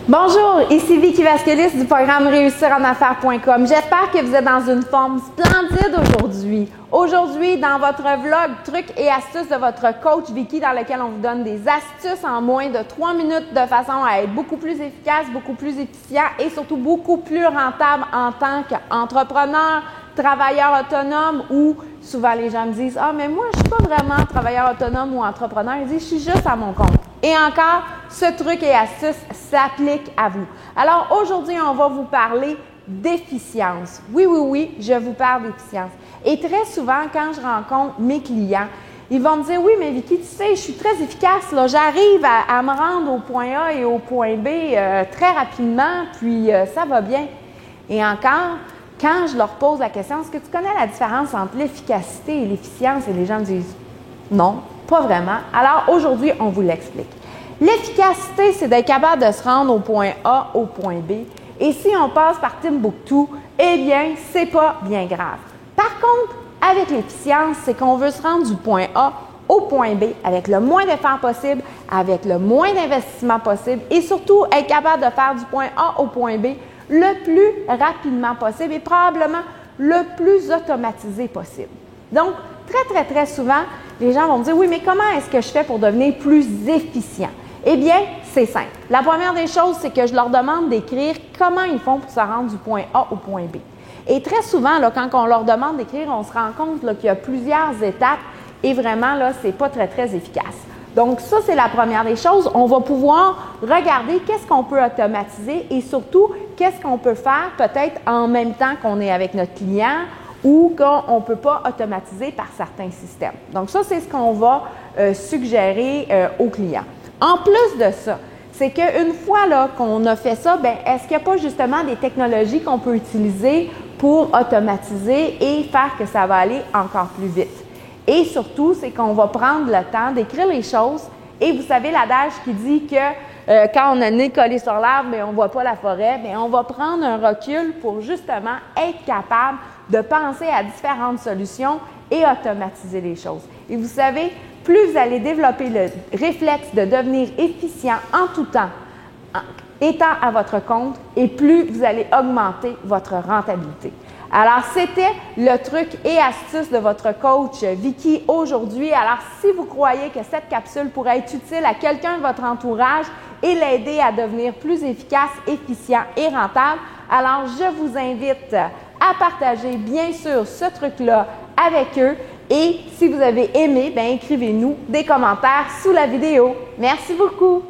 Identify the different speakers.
Speaker 1: Bonjour, ici Vicky Vasquelis du programme réussirenaffaires.com. J'espère que vous êtes dans une forme splendide aujourd'hui. Aujourd'hui, dans votre vlog trucs et astuces de votre coach Vicky, dans lequel on vous donne des astuces en moins de 3 minutes de façon à être beaucoup plus efficace, beaucoup plus efficient et surtout beaucoup plus rentable en tant qu'entrepreneur, travailleur autonome ou souvent les gens me disent « Ah, mais moi, je ne suis pas vraiment travailleur autonome ou entrepreneur. » Ils disent « Je suis juste à mon compte. » Et encore, ce truc et astuce s'applique à vous. Alors aujourd'hui, on va vous parler d'efficience. Oui, je vous parle d'efficience. Et très souvent, quand je rencontre mes clients, ils vont me dire « Oui, mais Vicky, tu sais, je suis très efficace. J'arrive à me rendre au point A et au point B très rapidement, puis ça va bien. » Et encore, quand je leur pose la question « Est-ce que tu connais la différence entre l'efficacité et l'efficience? » Et les gens me disent « Non, pas vraiment. » Alors aujourd'hui, on vous l'explique. L'efficacité, c'est d'être capable de se rendre au point A, au point B. Et si on passe par Timbuktu, eh bien, c'est pas bien grave. Par contre, avec l'efficience, c'est qu'on veut se rendre du point A au point B avec le moins d'efforts possible, avec le moins d'investissement possible et surtout être capable de faire du point A au point B le plus rapidement possible et probablement le plus automatisé possible. Donc, très souvent, les gens vont me dire « Oui, mais comment est-ce que je fais pour devenir plus efficient? » Eh bien, c'est simple. La première des choses, c'est que je leur demande d'écrire comment ils font pour se rendre du point A au point B. Et très souvent, là, quand on leur demande d'écrire, on se rend compte qu'il y a plusieurs étapes et vraiment, là, ce n'est pas très efficace. Donc, ça, c'est la première des choses. On va pouvoir regarder qu'est-ce qu'on peut automatiser et surtout, qu'est-ce qu'on peut faire peut-être en même temps qu'on est avec notre client ou qu'on ne peut pas automatiser par certains systèmes. Donc, ça, c'est ce qu'on va suggérer aux clients. En plus de ça, c'est qu'une fois qu'on a fait ça, est-ce qu'il n'y a pas justement des technologies qu'on peut utiliser pour automatiser et faire que ça va aller encore plus vite? Et surtout, c'est qu'on va prendre le temps d'écrire les choses. Et vous savez l'adage qui dit que quand on a le nez collé sur l'arbre, on ne voit pas la forêt, on va prendre un recul pour justement être capable de penser à différentes solutions et automatiser les choses. Et vous savez, plus vous allez développer le réflexe de devenir efficient en tout temps, étant à votre compte, et plus vous allez augmenter votre rentabilité. Alors, c'était le truc et astuce de votre coach Vicky aujourd'hui. Alors, si vous croyez que cette capsule pourrait être utile à quelqu'un de votre entourage et l'aider à devenir plus efficace, efficient et rentable, alors je vous invite à partager bien sûr ce truc-là avec eux. Et si vous avez aimé, écrivez-nous des commentaires sous la vidéo. Merci beaucoup!